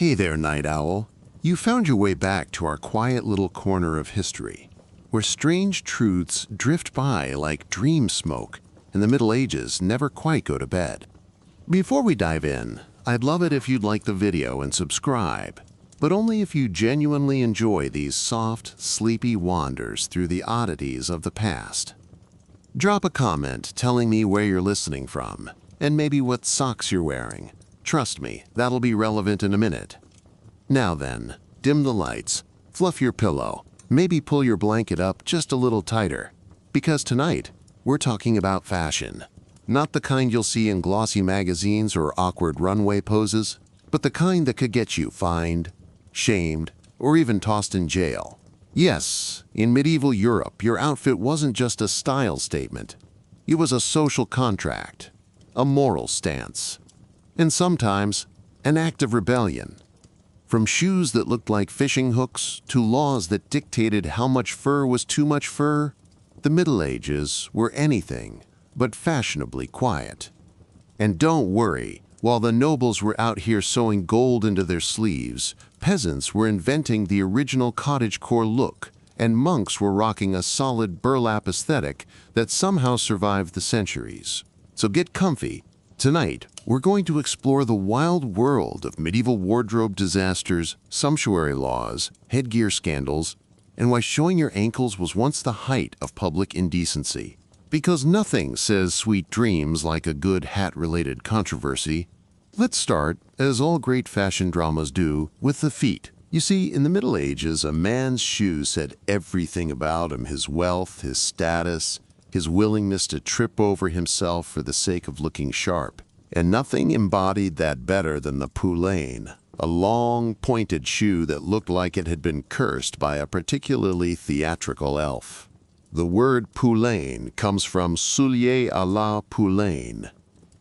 Hey there, night owl. You found your way back to our quiet little corner of history, where strange truths drift by like dream smoke and the Middle Ages never quite go to bed. Before we dive in, I'd love it if you'd like the video and subscribe, but only if you genuinely enjoy these soft, sleepy wanders through the oddities of the past. Drop a comment telling me where you're listening from, and maybe what socks you're wearing. Trust me, that'll be relevant in a minute. Now then, dim the lights, fluff your pillow, maybe pull your blanket up just a little tighter, because tonight, we're talking about fashion. Not the kind you'll see in glossy magazines or awkward runway poses, but the kind that could get you fined, shamed, or even tossed in jail. Yes, in medieval Europe, your outfit wasn't just a style statement. It was a social contract, a moral stance, and sometimes an act of rebellion. From shoes that looked like fishing hooks to laws that dictated how much fur was too much fur, the Middle Ages were anything but fashionably quiet. And don't worry, while the nobles were out here sewing gold into their sleeves, peasants were inventing the original cottagecore look, and monks were rocking a solid burlap aesthetic that somehow survived the centuries. So get comfy. Tonight, we're going to explore the wild world of medieval wardrobe disasters, sumptuary laws, headgear scandals, and why showing your ankles was once the height of public indecency. Because nothing says sweet dreams like a good hat-related controversy. Let's start, as all great fashion dramas do, with the feet. You see, in the Middle Ages, a man's shoes said everything about him: his wealth, his status, his willingness to trip over himself for the sake of looking sharp. And nothing embodied that better than the poulain, a long, pointed shoe that looked like it had been cursed by a particularly theatrical elf. The word poulain comes from souliers à la poulain,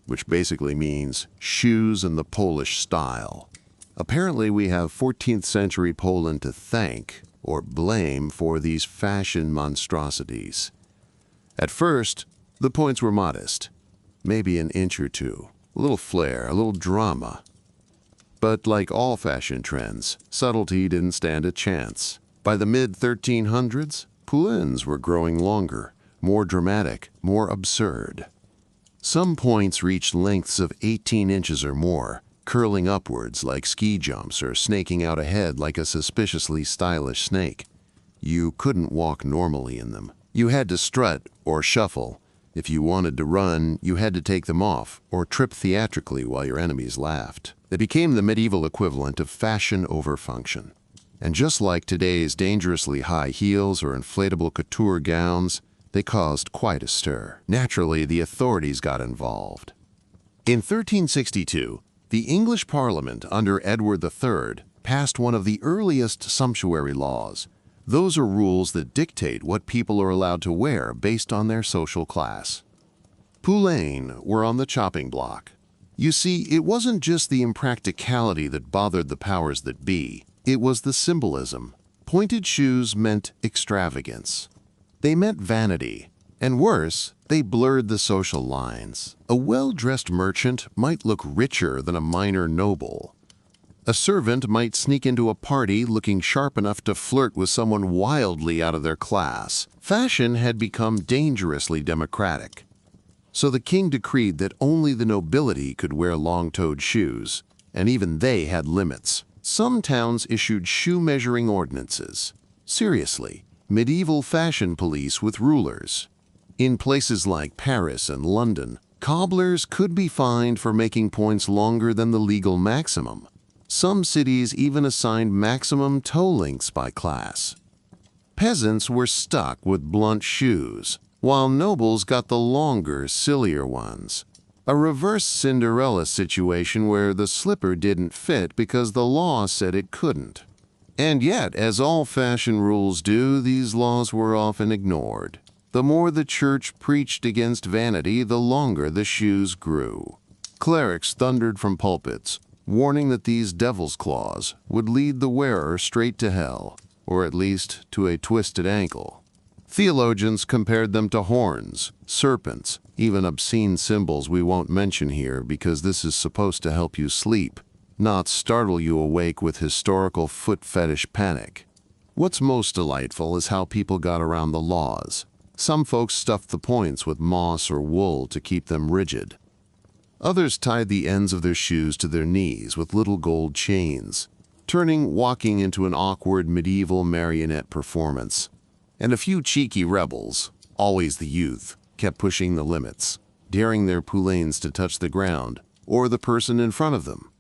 which basically means shoes in the Polish style. Apparently, we have 14th century Poland to thank or blame for these fashion monstrosities. At first, the points were modest, maybe an inch or two, a little flair, a little drama. But like all fashion trends, subtlety didn't stand a chance. By the mid-1300s, poulains were growing longer, more dramatic, more absurd. Some points reached lengths of 18 inches or more, curling upwards like ski jumps or snaking out ahead like a suspiciously stylish snake. You couldn't walk normally in them. You had to strut or shuffle. If you wanted to run, you had to take them off or trip theatrically while your enemies laughed. They became the medieval equivalent of fashion over function. And just like today's dangerously high heels or inflatable couture gowns, they caused quite a stir. Naturally, the authorities got involved. In 1362, the English Parliament under Edward III passed one of the earliest sumptuary laws. Those are rules that dictate what people are allowed to wear based on their social class. Poulains were on the chopping block. You see, it wasn't just the impracticality that bothered the powers that be, it was the symbolism. Pointed shoes meant extravagance. They meant vanity, and worse, they blurred the social lines. A well-dressed merchant might look richer than a minor noble. A servant might sneak into a party looking sharp enough to flirt with someone wildly out of their class. Fashion had become dangerously democratic. So the king decreed that only the nobility could wear long-toed shoes, and even they had limits. Some towns issued shoe-measuring ordinances. Seriously, medieval fashion police with rulers. In places like Paris and London, cobblers could be fined for making points longer than the legal maximum. Some cities even assigned maximum toe lengths by class. Peasants were stuck with blunt shoes, while nobles got the longer, sillier ones. A reverse Cinderella situation where the slipper didn't fit because the law said it couldn't. And yet, as all fashion rules do, these laws were often ignored. The more the church preached against vanity, the longer the shoes grew. Clerics thundered from pulpits, warning that these devil's claws would lead the wearer straight to hell, or at least to a twisted ankle. Theologians compared them to horns, serpents, even obscene symbols we won't mention here because this is supposed to help you sleep. not startle you awake with historical foot fetish panic. What's most delightful is how people got around the laws. Some folks stuffed the points with moss or wool to keep them rigid. Others tied the ends of their shoes to their knees with little gold chains, turning walking into an awkward medieval marionette performance. And a few cheeky rebels, always the youth, kept pushing the limits, daring their poulains to touch the ground or the person in front of them.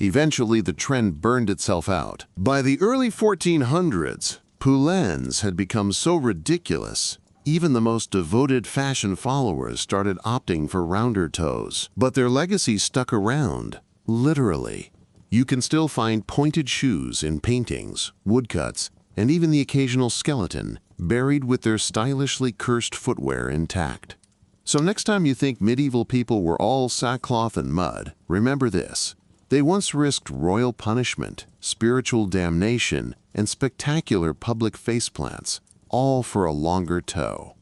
Eventually, the trend burned itself out. By the early 1400s, poulains had become so ridiculous, even the most devoted fashion followers started opting for rounder toes. But their legacy stuck around, literally. You can still find pointed shoes in paintings, woodcuts, and even the occasional skeleton buried with their stylishly cursed footwear intact. So next time you think medieval people were all sackcloth and mud, remember this. They once risked royal punishment, spiritual damnation, and spectacular public faceplants, all for a longer toe.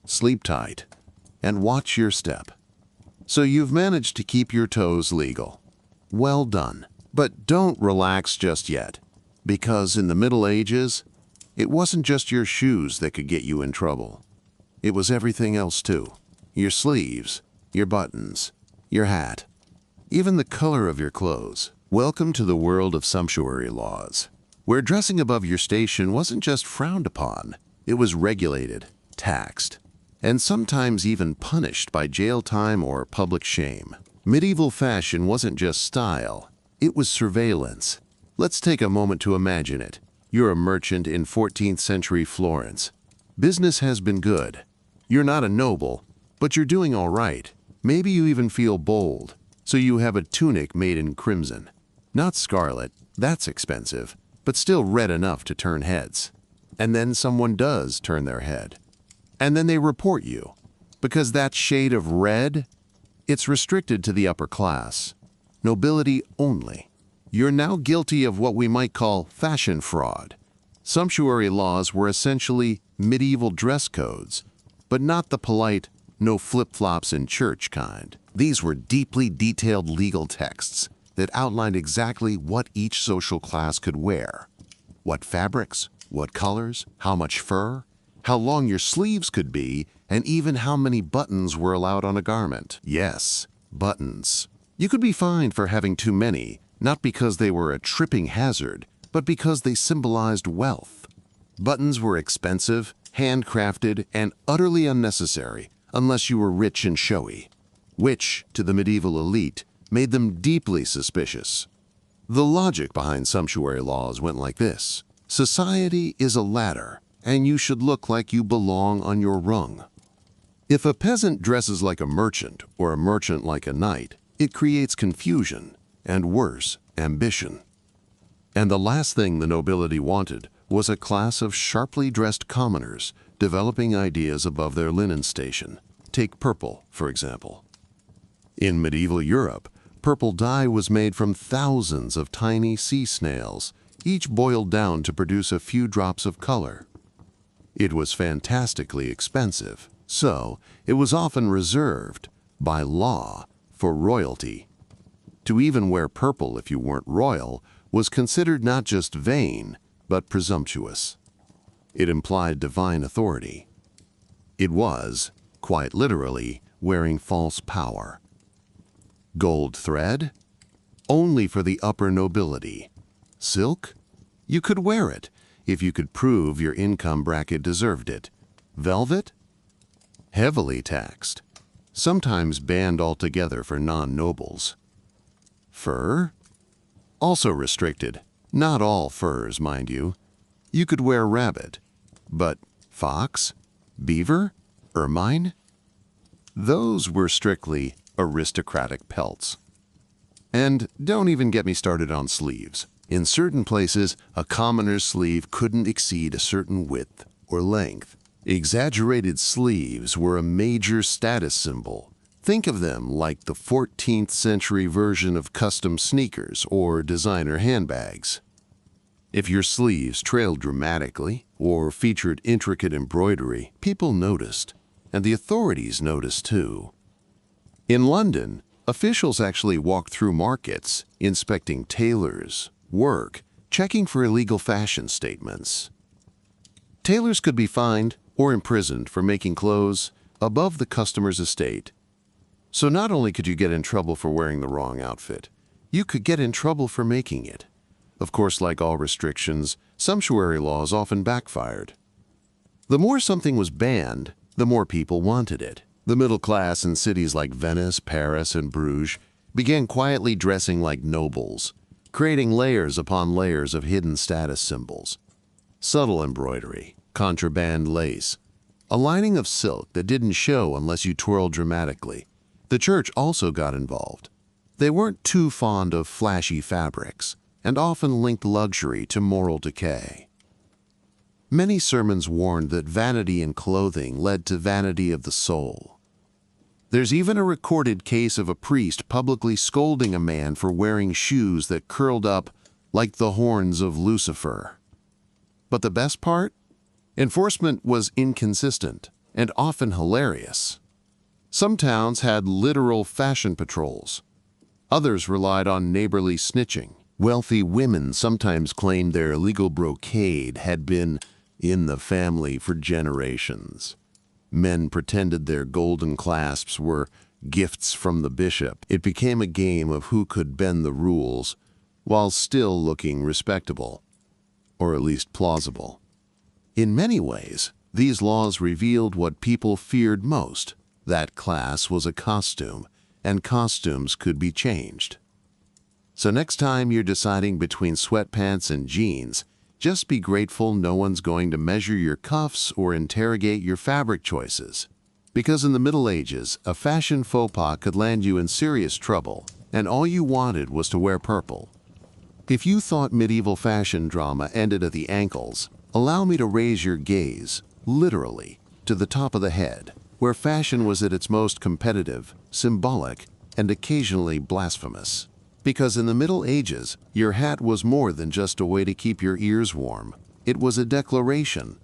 Sleep tight and watch your step. So you've managed to keep your toes legal. Well done. But don't relax just yet, because in the Middle Ages, it wasn't just your shoes that could get you in trouble. It was everything else too. Your sleeves, your buttons, your hat, even the color of your clothes. Welcome to the world of sumptuary laws, where dressing above your station wasn't just frowned upon, it was regulated, taxed, and sometimes even punished by jail time or public shame. Medieval fashion wasn't just style, it was surveillance. Let's take a moment to imagine it. You're a merchant in 14th century Florence. Business has been good. You're not a noble, but you're doing all right. Maybe you even feel bold, so you have a tunic made in crimson. Not scarlet, that's expensive, but still red enough to turn heads. And then someone does turn their head. And then they report you. Because that shade of red, it's restricted to the upper class. Nobility only. You're now guilty of what we might call fashion fraud. Sumptuary laws were essentially medieval dress codes, but not the polite, no flip-flops in church kind. These were deeply detailed legal texts that outlined exactly what each social class could wear. What fabrics, what colors, how much fur, how long your sleeves could be, and even how many buttons were allowed on a garment. Yes, buttons. You could be fined for having too many, not because they were a tripping hazard, but because they symbolized wealth. Buttons were expensive, handcrafted, and utterly unnecessary unless you were rich and showy, which, to the medieval elite, made them deeply suspicious. The logic behind sumptuary laws went like this. Society is a ladder, and you should look like you belong on your rung. If a peasant dresses like a merchant or a merchant like a knight, it creates confusion, and worse, ambition. And the last thing the nobility wanted was a class of sharply dressed commoners developing ideas above their linen station. Take purple, for example. In medieval Europe, purple dye was made from thousands of tiny sea snails, each boiled down to produce a few drops of color. It was fantastically expensive, so it was often reserved, by law, for royalty. To even wear purple if you weren't royal was considered not just vain, but presumptuous. It implied divine authority. It was, quite literally, wearing false power. Gold thread? Only for the upper nobility. Silk? You could wear it if you could prove your income bracket deserved it. Velvet? Heavily taxed, sometimes banned altogether for non-nobles. Fur? Also restricted. Not all furs, mind you. You could wear rabbit, but fox, beaver, ermine? Those were strictly aristocratic pelts. And don't even get me started on sleeves. In certain places, a commoner's sleeve couldn't exceed a certain width or length. Exaggerated sleeves were a major status symbol. Think of them like the 14th century version of custom sneakers or designer handbags. If your sleeves trailed dramatically or featured intricate embroidery, people noticed, and the authorities noticed too. In London, Officials actually walked through markets, inspecting tailors' work, checking for illegal fashion statements. Tailors could be fined or imprisoned for making clothes above the customer's estate. So not only could you get in trouble for wearing the wrong outfit, you could get in trouble for making it. Of course, like all restrictions, sumptuary laws often backfired. The more something was banned, the more people wanted it. The middle class in cities like Venice, Paris, and Bruges began quietly dressing like nobles, creating layers upon layers of hidden status symbols. Subtle embroidery, contraband lace, a lining of silk that didn't show unless you twirled dramatically. The church also got involved. They weren't too fond of flashy fabrics and often linked luxury to moral decay. Many sermons warned that vanity in clothing led to vanity of the soul. There's even a recorded case of a priest publicly scolding a man for wearing shoes that curled up like the horns of Lucifer. But the best part? Enforcement was inconsistent and often hilarious. Some towns had literal fashion patrols. Others relied on neighborly snitching. Wealthy women sometimes claimed their illegal brocade had been in the family for generations. Men pretended their golden clasps were gifts from the bishop. It became a game of who could bend the rules while still looking respectable, or at least plausible. In many ways, these laws revealed what people feared most, that class was a costume, and costumes could be changed. So next time you're deciding between sweatpants and jeans, just be grateful no one's going to measure your cuffs or interrogate your fabric choices. Because in the Middle Ages, a fashion faux pas could land you in serious trouble, and all you wanted was to wear purple. If you thought medieval fashion drama ended at the ankles, allow me to raise your gaze, literally, to the top of the head, where fashion was at its most competitive, symbolic, and occasionally blasphemous. Because in the Middle Ages, your hat was more than just a way to keep your ears warm. It was a declaration,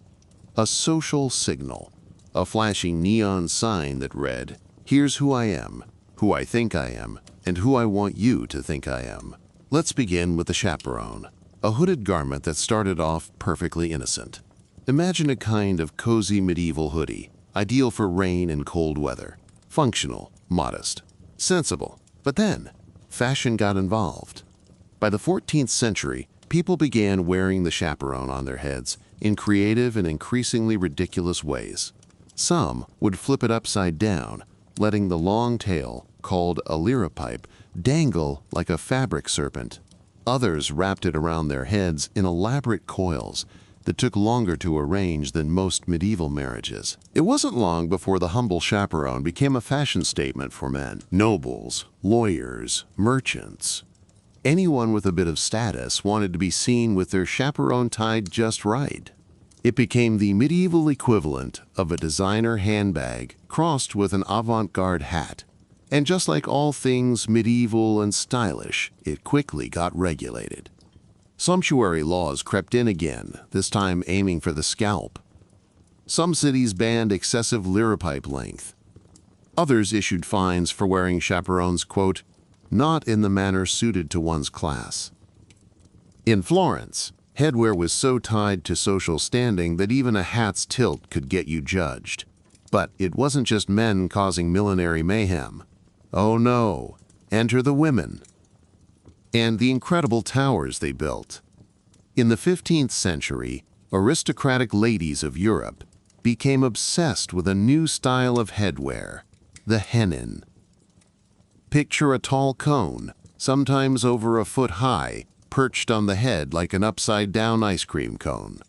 a social signal, a flashing neon sign that read, "Here's who I am, who I think I am, and who I want you to think I am." Let's begin with the chaperone, a hooded garment that started off perfectly innocent. Imagine a kind of cozy medieval hoodie, ideal for rain and cold weather, functional, modest, sensible. But then, fashion got involved. By the 14th century, people began wearing the chaperone on their heads in creative and increasingly ridiculous ways. Some would flip it upside down, letting the long tail, called a liripipe, dangle like a fabric serpent. Others wrapped it around their heads in elaborate coils that took longer to arrange than most medieval marriages. It wasn't long before the humble chaperone became a fashion statement for men. Nobles, lawyers, merchants. Anyone with a bit of status wanted to be seen with their chaperone tied just right. It became the medieval equivalent of a designer handbag crossed with an avant-garde hat. And just like all things medieval and stylish, it quickly got regulated. Sumptuary laws crept in again, this time aiming for the scalp. Some cities banned excessive liripipe length. Others issued fines for wearing chaperones, quote, not in the manner suited to one's class. In Florence, headwear was so tied to social standing that even a hat's tilt could get you judged. But it wasn't just men causing millinery mayhem. Oh no, enter the women. And the incredible towers they built. In the 15th century, aristocratic ladies of Europe became obsessed with a new style of headwear, the hennin. Picture a tall cone, sometimes over a foot high, perched on the head like an upside-down ice cream cone.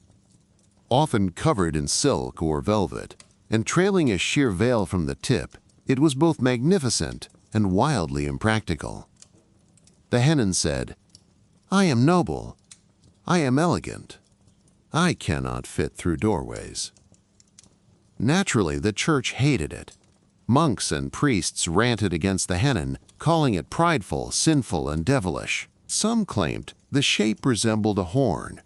Often covered in silk or velvet, and trailing a sheer veil from the tip, it was both magnificent and wildly impractical. The hennin said, "I am noble. I am elegant. I cannot fit through doorways." Naturally, the church hated it. Monks and priests ranted against the hennin, calling it prideful, sinful, and devilish. Some claimed the shape resembled a horn.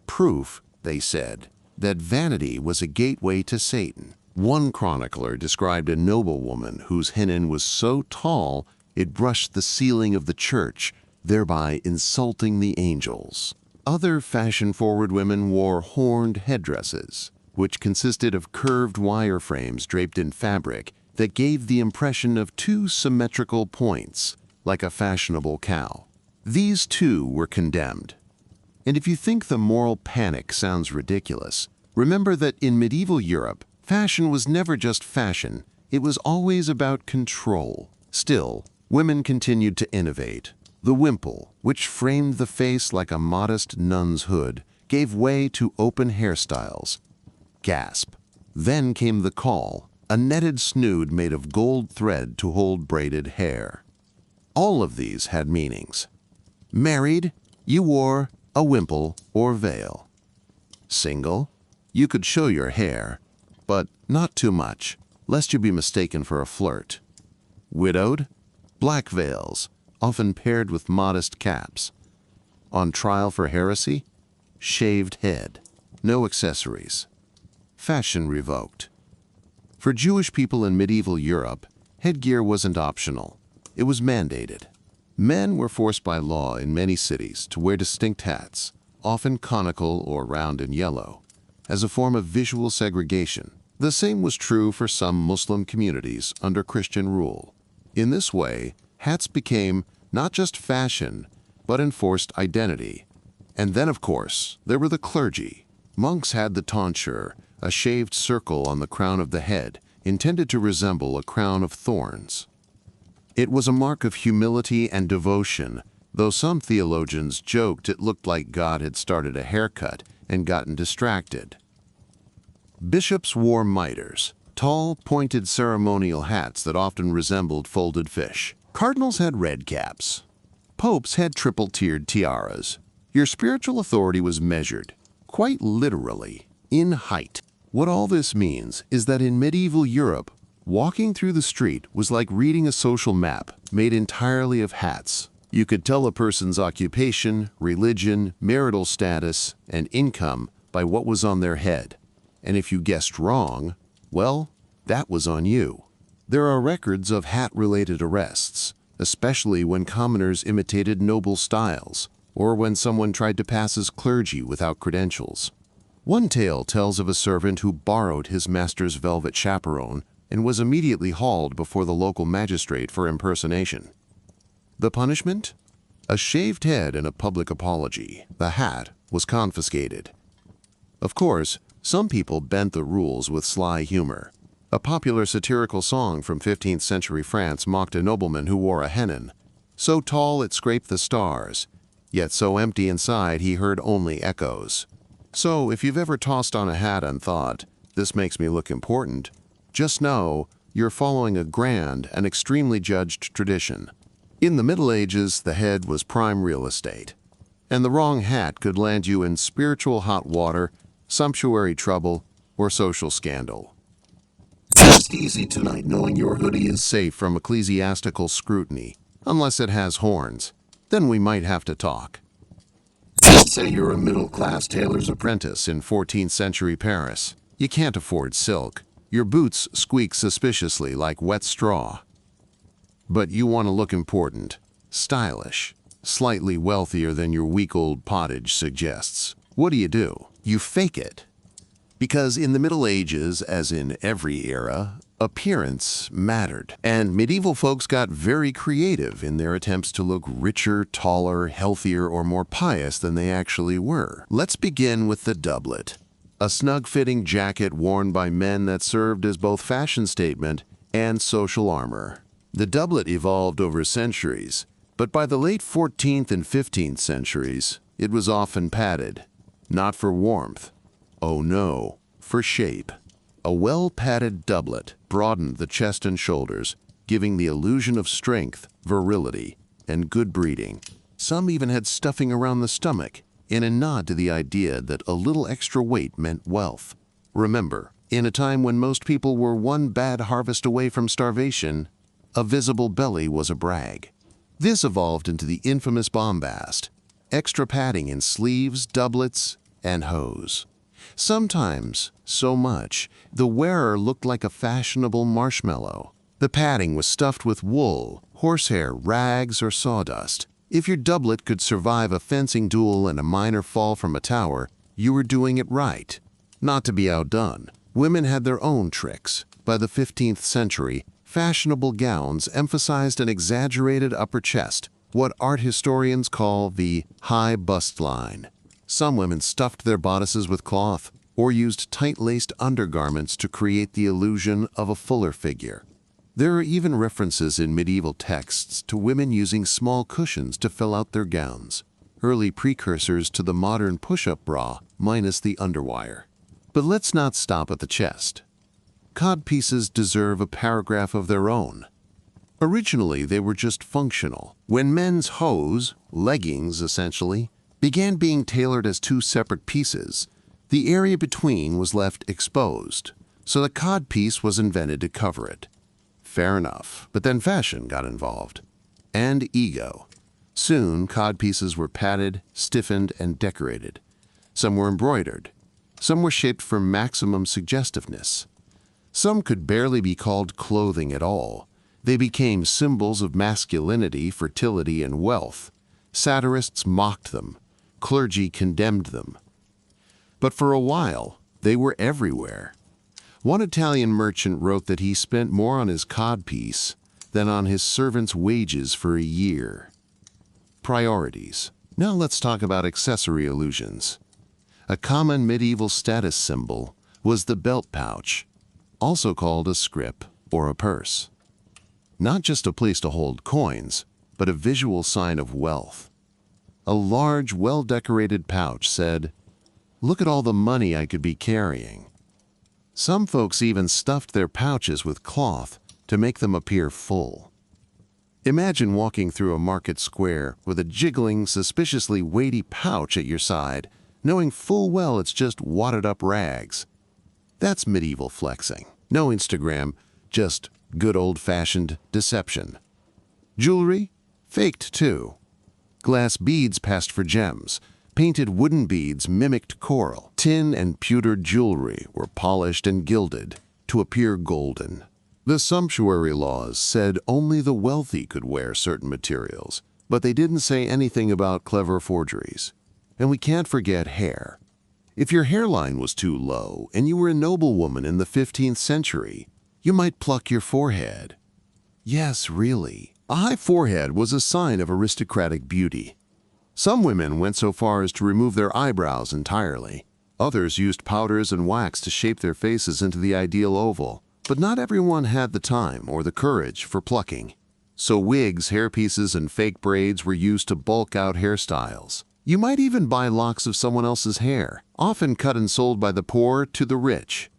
Proof, they said, that vanity was a gateway to Satan. One chronicler described a noblewoman whose hennin was so tall It brushed the ceiling of the church, thereby insulting the angels. Other fashion-forward women wore horned headdresses, which consisted of curved wire frames draped in fabric that gave the impression of two symmetrical points, like a fashionable cow. These too were condemned. And if you think the moral panic sounds ridiculous, remember that in medieval Europe, fashion was never just fashion, it was always about control. Still, women continued to innovate. The wimple, which framed the face like a modest nun's hood, gave way to open hairstyles. Gasp. Then came the caul, a netted snood made of gold thread to hold braided hair. All of these had meanings. Married, you wore a wimple or veil. Single, you could show your hair, but not too much, lest you be mistaken for a flirt. Widowed, black veils, often paired with modest caps. On trial for heresy, shaved head, no accessories. Fashion revoked. For Jewish people in medieval Europe, headgear wasn't optional. It was mandated. Men were forced by law in many cities to wear distinct hats, often conical or round and yellow, as a form of visual segregation. The same was true for some Muslim communities under Christian rule. In this way, hats became not just fashion, but enforced identity. And then, of course, there were the clergy. Monks had the tonsure, a shaved circle on the crown of the head, intended to resemble a crown of thorns. It was a mark of humility and devotion, though some theologians joked it looked like God had started a haircut and gotten distracted. Bishops wore mitres, tall, pointed ceremonial hats that often resembled folded fish. Cardinals had red caps. Popes had triple-tiered tiaras. Your spiritual authority was measured, quite literally, in height. What all this means is that in medieval Europe, walking through the street was like reading a social map made entirely of hats. You could tell a person's occupation, religion, marital status, and income by what was on their head. And if you guessed wrong, well, that was on you. There are records of hat-related arrests, especially when commoners imitated noble styles, or when someone tried to pass as clergy without credentials. One tale tells of a servant who borrowed his master's velvet chaperone and was immediately hauled before the local magistrate for impersonation. The punishment? A shaved head and a public apology. The hat was confiscated. Of course, some people bent the rules with sly humor. A popular satirical song from 15th century France mocked a nobleman who wore a hennin, so tall it scraped the stars, yet so empty inside he heard only echoes. So if you've ever tossed on a hat and thought, "This makes me look important," just know you're following a grand and extremely judged tradition. In the Middle Ages, the head was prime real estate, and the wrong hat could land you in spiritual hot water, sumptuary trouble, or social scandal. Rest easy tonight knowing your hoodie is safe from ecclesiastical scrutiny, unless it has horns. Then we might have to talk. Let's say you're a middle-class tailor's apprentice in 14th century Paris. You can't afford silk. Your boots squeak suspiciously like wet straw. But you want to look important, stylish, slightly wealthier than your week-old pottage suggests. What do? You fake it. Because in the Middle Ages, as in every era, appearance mattered. And medieval folks got very creative in their attempts to look richer, taller, healthier, or more pious than they actually were. Let's begin with the doublet. A snug-fitting jacket worn by men that served as both fashion statement and social armor. The doublet evolved over centuries, but by the late 14th and 15th centuries, it was often padded. Not for warmth. Oh no, for shape. A well-padded doublet broadened the chest and shoulders, giving the illusion of strength, virility, and good breeding. Some even had stuffing around the stomach, in a nod to the idea that a little extra weight meant wealth. Remember, in a time when most people were one bad harvest away from starvation, a visible belly was a brag. This evolved into the infamous bombast, extra padding in sleeves, doublets, and hose. Sometimes, so much, the wearer looked like a fashionable marshmallow. The padding was stuffed with wool, horsehair, rags, or sawdust. If your doublet could survive a fencing duel and a minor fall from a tower, you were doing it right. Not to be outdone, women had their own tricks. By the 15th century, fashionable gowns emphasized an exaggerated upper chest, what art historians call the high bust line. Some women stuffed their bodices with cloth or used tight-laced undergarments to create the illusion of a fuller figure. There are even references in medieval texts to women using small cushions to fill out their gowns, early precursors to the modern push-up bra minus the underwire. But let's not stop at the chest. Codpieces deserve a paragraph of their own. Originally, they were just functional. When men's hose, leggings essentially, began being tailored as two separate pieces, the area between was left exposed, so the codpiece was invented to cover it. Fair enough, but then fashion got involved. And ego. Soon, codpieces were padded, stiffened, and decorated. Some were embroidered. Some were shaped for maximum suggestiveness. Some could barely be called clothing at all. They became symbols of masculinity, fertility, and wealth. Satirists mocked them. Clergy condemned them. But for a while, they were everywhere. One Italian merchant wrote that he spent more on his codpiece than on his servants' wages for a year. Priorities. Now let's talk about accessory illusions. A common medieval status symbol was the belt pouch, also called a scrip or a purse. Not just a place to hold coins, but a visual sign of wealth. A large, well-decorated pouch said, "Look at all the money I could be carrying." Some folks even stuffed their pouches with cloth to make them appear full. Imagine walking through a market square with a jiggling, suspiciously weighty pouch at your side, knowing full well it's just wadded-up rags. That's medieval flexing. No Instagram, just good old-fashioned deception. Jewelry? Faked too. Glass beads passed for gems. Painted wooden beads mimicked coral. Tin and pewter jewelry were polished and gilded to appear golden. The sumptuary laws said only the wealthy could wear certain materials, but they didn't say anything about clever forgeries. And we can't forget hair. If your hairline was too low and you were a noblewoman in the 15th century, you might pluck your forehead. Yes, really. A high forehead was a sign of aristocratic beauty. Some women went so far as to remove their eyebrows entirely. Others used powders and wax to shape their faces into the ideal oval. But not everyone had the time or the courage for plucking. So wigs, hairpieces, and fake braids were used to bulk out hairstyles. You might even buy locks of someone else's hair, often cut and sold by the poor to the rich.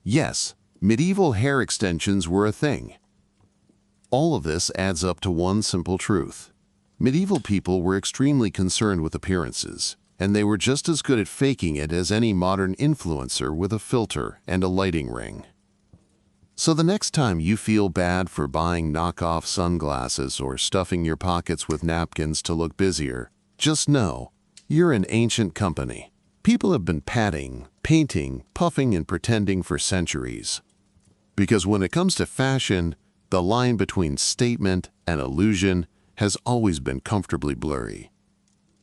Yes, medieval hair extensions were a thing. All of this adds up to one simple truth. Medieval people were extremely concerned with appearances, and they were just as good at faking it as any modern influencer with a filter and a lighting ring. So the next time you feel bad for buying knockoff sunglasses or stuffing your pockets with napkins to look busier, just know you're in ancient company. People have been padding, painting, puffing, and pretending for centuries. Because when it comes to fashion, the line between statement and illusion has always been comfortably blurry.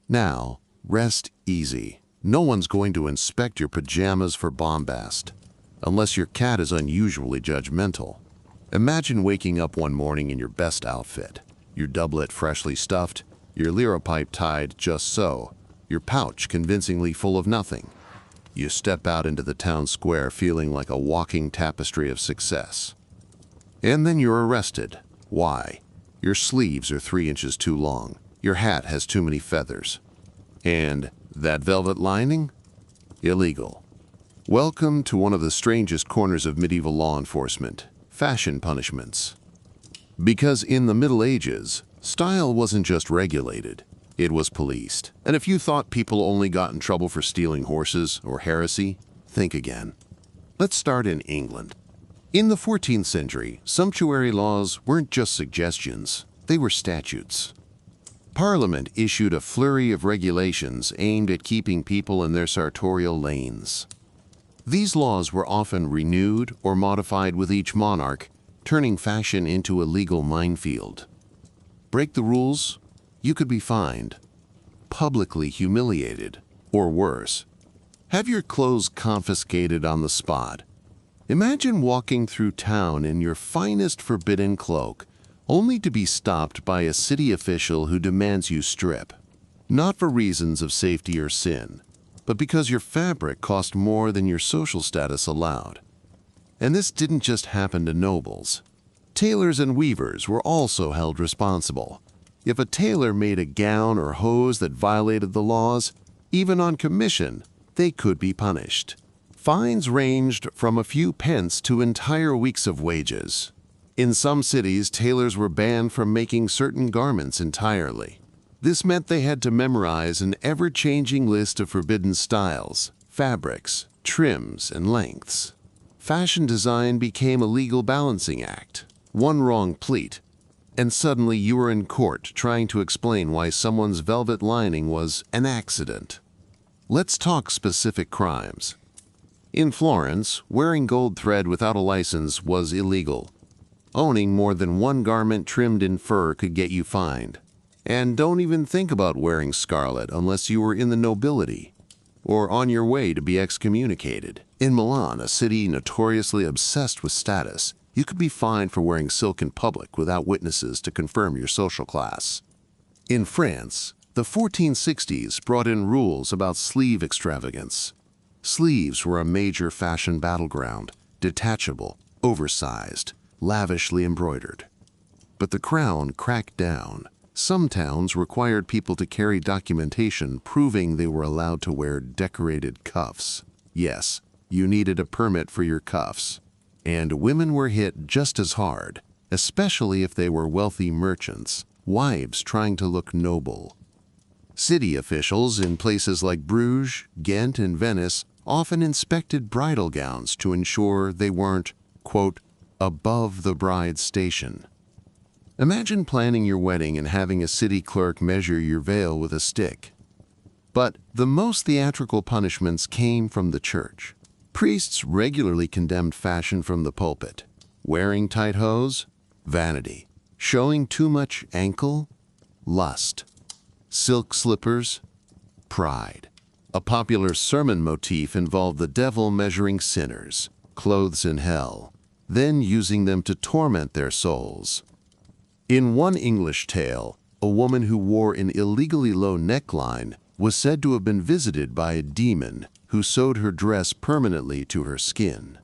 Now, rest easy. No one's going to inspect your pajamas for bombast, unless your cat is unusually judgmental. Imagine waking up one morning in your best outfit, your doublet freshly stuffed, your lyra pipe tied just so, your pouch convincingly full of nothing. You step out into the town square feeling like a walking tapestry of success. And then you're arrested. Why? Your sleeves are 3 inches too long. Your hat has too many feathers. And that velvet lining? Illegal. Welcome to one of the strangest corners of medieval law enforcement, fashion punishments. Because in the Middle Ages, style wasn't just regulated, it was policed. And if you thought people only got in trouble for stealing horses or heresy, think again. Let's start in England. In the 14th century, sumptuary laws weren't just suggestions, they were statutes. Parliament issued a flurry of regulations aimed at keeping people in their sartorial lanes. These laws were often renewed or modified with each monarch, turning fashion into a legal minefield. Break the rules, you could be fined, publicly humiliated, or worse, have your clothes confiscated on the spot. Imagine walking through town in your finest forbidden cloak, only to be stopped by a city official who demands you strip. Not for reasons of safety or sin, but because your fabric cost more than your social status allowed. And this didn't just happen to nobles. Tailors and weavers were also held responsible. If a tailor made a gown or hose that violated the laws, even on commission, they could be punished. Fines ranged from a few pence to entire weeks of wages. In some cities, tailors were banned from making certain garments entirely. This meant they had to memorize an ever-changing list of forbidden styles, fabrics, trims, and lengths. Fashion design became a legal balancing act. One wrong pleat, and suddenly you were in court trying to explain why someone's velvet lining was an accident. Let's talk specific crimes. In Florence, wearing gold thread without a license was illegal. Owning more than one garment trimmed in fur could get you fined. And don't even think about wearing scarlet unless you were in the nobility or on your way to be excommunicated. In Milan, a city notoriously obsessed with status, you could be fined for wearing silk in public without witnesses to confirm your social class. In France, the 1460s brought in rules about sleeve extravagance. Sleeves were a major fashion battleground, detachable, oversized, lavishly embroidered. But the crown cracked down. Some towns required people to carry documentation proving they were allowed to wear decorated cuffs. Yes, you needed a permit for your cuffs. And women were hit just as hard, especially if they were wealthy merchants, wives trying to look noble. City officials in places like Bruges, Ghent, and Venice often inspected bridal gowns to ensure they weren't, quote, above the bride's station. Imagine planning your wedding and having a city clerk measure your veil with a stick. But the most theatrical punishments came from the church. Priests regularly condemned fashion from the pulpit. Wearing tight hose? Vanity. Showing too much ankle? Lust. Silk slippers? Pride. A popular sermon motif involved the devil measuring sinners, clothes in hell, then using them to torment their souls. In one English tale, a woman who wore an illegally low neckline was said to have been visited by a demon who sewed her dress permanently to her skin.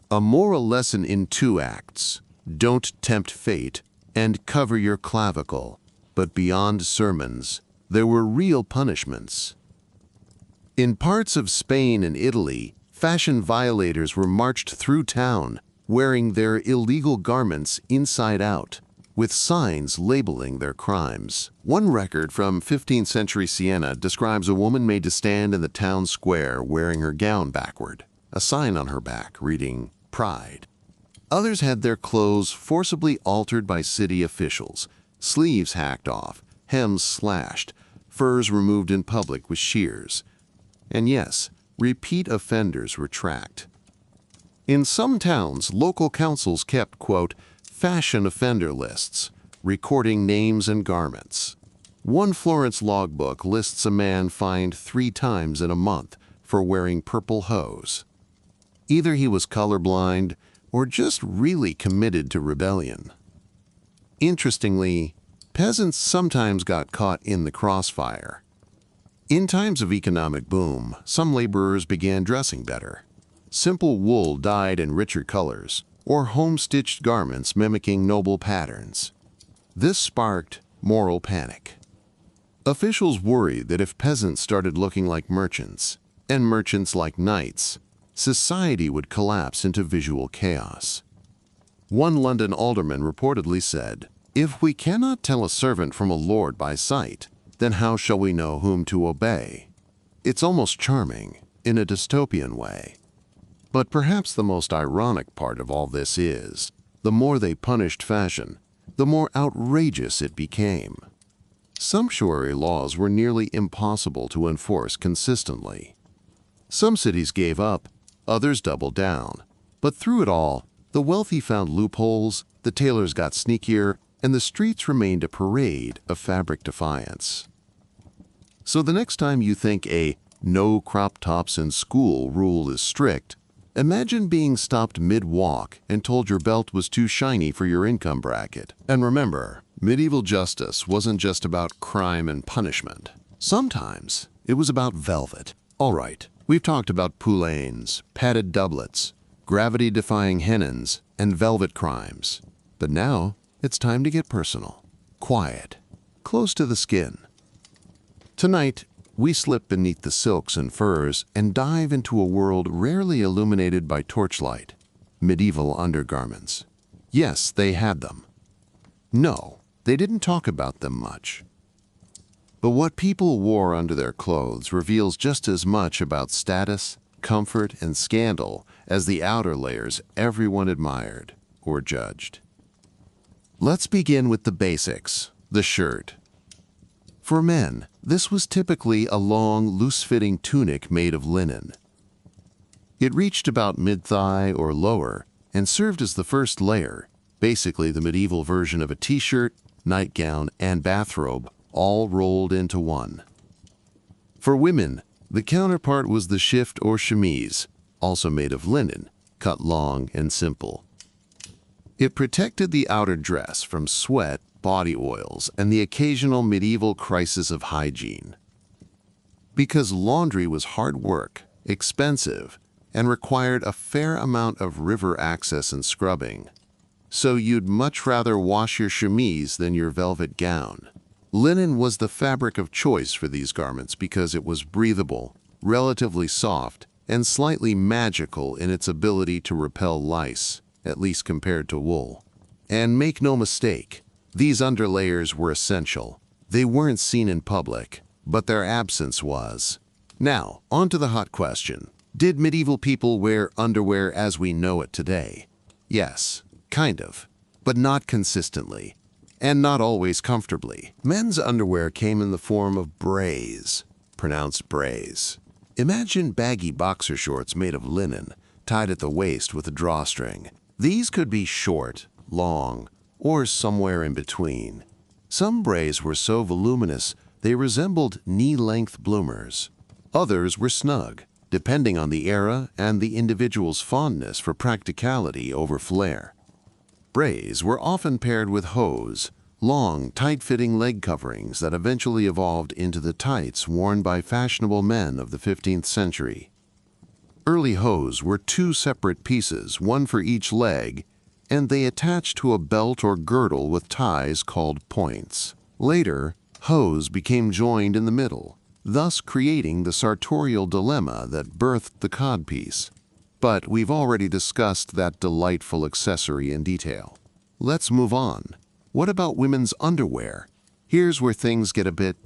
A moral lesson in 2 acts: don't tempt fate and cover your clavicle. But beyond sermons, there were real punishments. In parts of Spain and Italy, fashion violators were marched through town wearing their illegal garments inside out, with signs labeling their crimes. One record from 15th century Siena describes a woman made to stand in the town square wearing her gown backward, a sign on her back reading, "Pride." Others had their clothes forcibly altered by city officials, sleeves hacked off, hems slashed, furs removed in public with shears. And yes, repeat offenders were tracked. In some towns, local councils kept, quote, fashion offender lists, recording names and garments. One Florence logbook lists a man fined 3 times in a month for wearing purple hose. Either he was colorblind or just really committed to rebellion. Interestingly, peasants sometimes got caught in the crossfire. In times of economic boom, some laborers began dressing better. Simple wool dyed in richer colors, or home-stitched garments mimicking noble patterns. This sparked moral panic. Officials worried that if peasants started looking like merchants, and merchants like knights, society would collapse into visual chaos. One London alderman reportedly said, "If we cannot tell a servant from a lord by sight, then how shall we know whom to obey?" It's almost charming, in a dystopian way. But perhaps the most ironic part of all this is, the more they punished fashion, the more outrageous it became. Sumptuary laws were nearly impossible to enforce consistently. Some cities gave up, others doubled down. But through it all, the wealthy found loopholes, the tailors got sneakier, and the streets remained a parade of fabric defiance. So the next time you think a "no crop tops in school" rule is strict, imagine being stopped mid-walk and told your belt was too shiny for your income bracket. And remember, medieval justice wasn't just about crime and punishment. Sometimes it was about velvet. All right, we've talked about poulaines, padded doublets, gravity-defying hennins, and velvet crimes. But now it's time to get personal, quiet, close to the skin. Tonight, we slip beneath the silks and furs and dive into a world rarely illuminated by torchlight: medieval undergarments. Yes, they had them. No, they didn't talk about them much. But what people wore under their clothes reveals just as much about status, comfort, and scandal as the outer layers everyone admired or judged. Let's begin with the basics: the shirt. For men, this was typically a long, loose-fitting tunic made of linen. It reached about mid-thigh or lower and served as the first layer, basically the medieval version of a t-shirt, nightgown, and bathrobe, all rolled into one. For women, the counterpart was the shift or chemise, also made of linen, cut long and simple. It protected the outer dress from sweat, body oils, and the occasional medieval crisis of hygiene. Because laundry was hard work, expensive, and required a fair amount of river access and scrubbing, so you'd much rather wash your chemise than your velvet gown. Linen was the fabric of choice for these garments because it was breathable, relatively soft, and slightly magical in its ability to repel lice, at least compared to wool. And make no mistake, these underlayers were essential. They weren't seen in public, but their absence was. Now, on to the hot question. Did medieval people wear underwear as we know it today? Yes, kind of, but not consistently, and not always comfortably. Men's underwear came in the form of brays, pronounced brays. Imagine baggy boxer shorts made of linen, tied at the waist with a drawstring. These could be short, long, or somewhere in between. Some brays were so voluminous they resembled knee-length bloomers. Others were snug, depending on the era and the individual's fondness for practicality over flair. Brays were often paired with hose, long, tight-fitting leg coverings that eventually evolved into the tights worn by fashionable men of the 15th century. Early hose were two separate pieces, one for each leg, and they attached to a belt or girdle with ties called points. Later, hose became joined in the middle, thus creating the sartorial dilemma that birthed the codpiece. But we've already discussed that delightful accessory in detail. Let's move on. What about women's underwear? Here's where things get a bit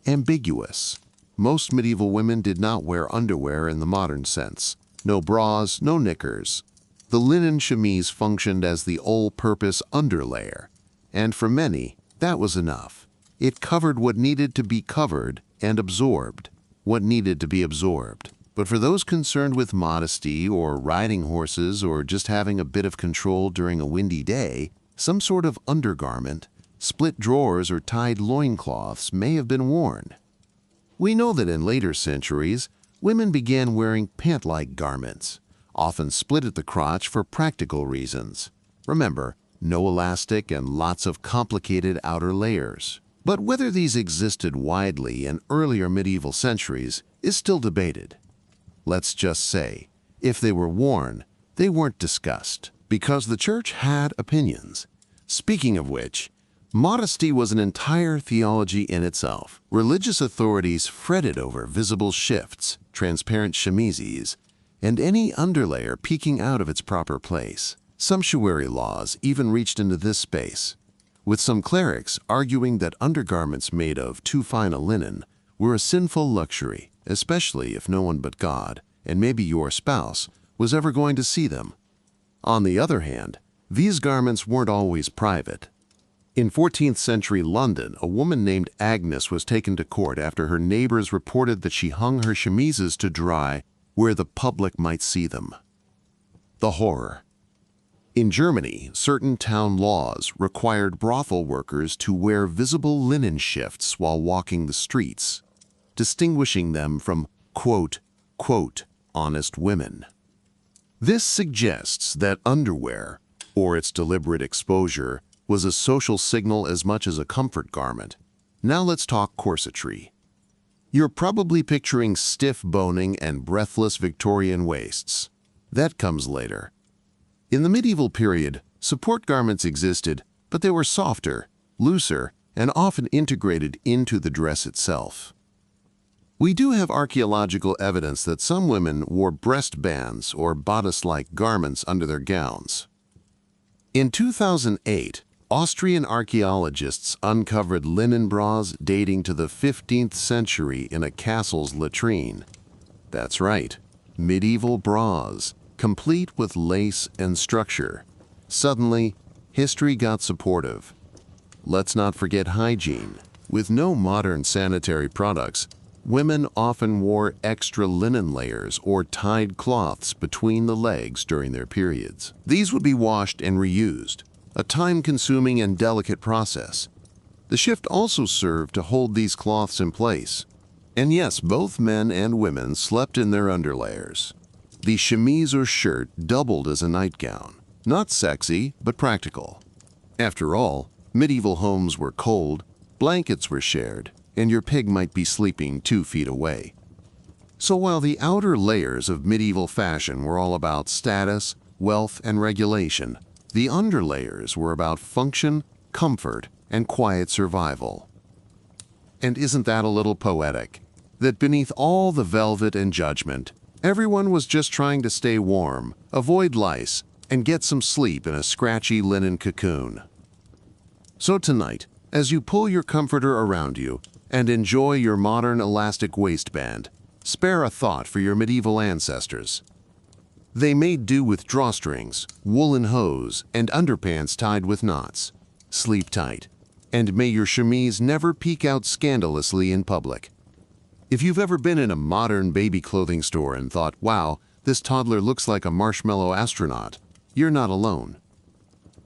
ambiguous. Most medieval women did not wear underwear in the modern sense. No bras, no knickers. The linen chemise functioned as the all-purpose underlayer, and for many, that was enough. It covered what needed to be covered and absorbed what needed to be absorbed. But for those concerned with modesty or riding horses or just having a bit of control during a windy day, some sort of undergarment, split drawers, or tied loincloths may have been worn. We know that in later centuries, women began wearing pant-like garments, often split at the crotch for practical reasons. Remember, no elastic and lots of complicated outer layers. But whether these existed widely in earlier medieval centuries is still debated. Let's just say, if they were worn, they weren't discussed, because the church had opinions. Speaking of which, modesty was an entire theology in itself. Religious authorities fretted over visible shifts, transparent chemises, and any underlayer peeking out of its proper place. Sumptuary laws even reached into this space, with some clerics arguing that undergarments made of too fine a linen were a sinful luxury, especially if no one but God, and maybe your spouse, was ever going to see them. On the other hand, these garments weren't always private. In 14th century London, a woman named Agnes was taken to court after her neighbors reported that she hung her chemises to dry where the public might see them. The horror. In Germany, certain town laws required brothel workers to wear visible linen shifts while walking the streets, distinguishing them from quote, honest women. This suggests that underwear, or its deliberate exposure, was a social signal as much as a comfort garment. Now let's talk corsetry. You're probably picturing stiff boning and breathless Victorian waists. That comes later. In the medieval period, support garments existed, but they were softer, looser, and often integrated into the dress itself. We do have archaeological evidence that some women wore breast bands or bodice-like garments under their gowns. In 2008, Austrian archaeologists uncovered linen bras dating to the 15th century in a castle's latrine. That's right, medieval bras, complete with lace and structure. Suddenly, history got supportive. Let's not forget hygiene. With no modern sanitary products, women often wore extra linen layers or tied cloths between the legs during their periods. These would be washed and reused, a time-consuming and delicate process. The shift also served to hold these cloths in place. And yes, both men and women slept in their underlayers. The chemise or shirt doubled as a nightgown. Not sexy, but practical. After all, medieval homes were cold, blankets were shared, and your pig might be sleeping 2 feet away. So while the outer layers of medieval fashion were all about status, wealth, and regulation, the underlayers were about function, comfort, and quiet survival. And isn't that a little poetic? That beneath all the velvet and judgment, everyone was just trying to stay warm, avoid lice, and get some sleep in a scratchy linen cocoon. So tonight, as you pull your comforter around you and enjoy your modern elastic waistband, spare a thought for your medieval ancestors. They made do with drawstrings, woolen hose, and underpants tied with knots. Sleep tight, and may your chemise never peek out scandalously in public. If you've ever been in a modern baby clothing store and thought, wow, this toddler looks like a marshmallow astronaut, you're not alone.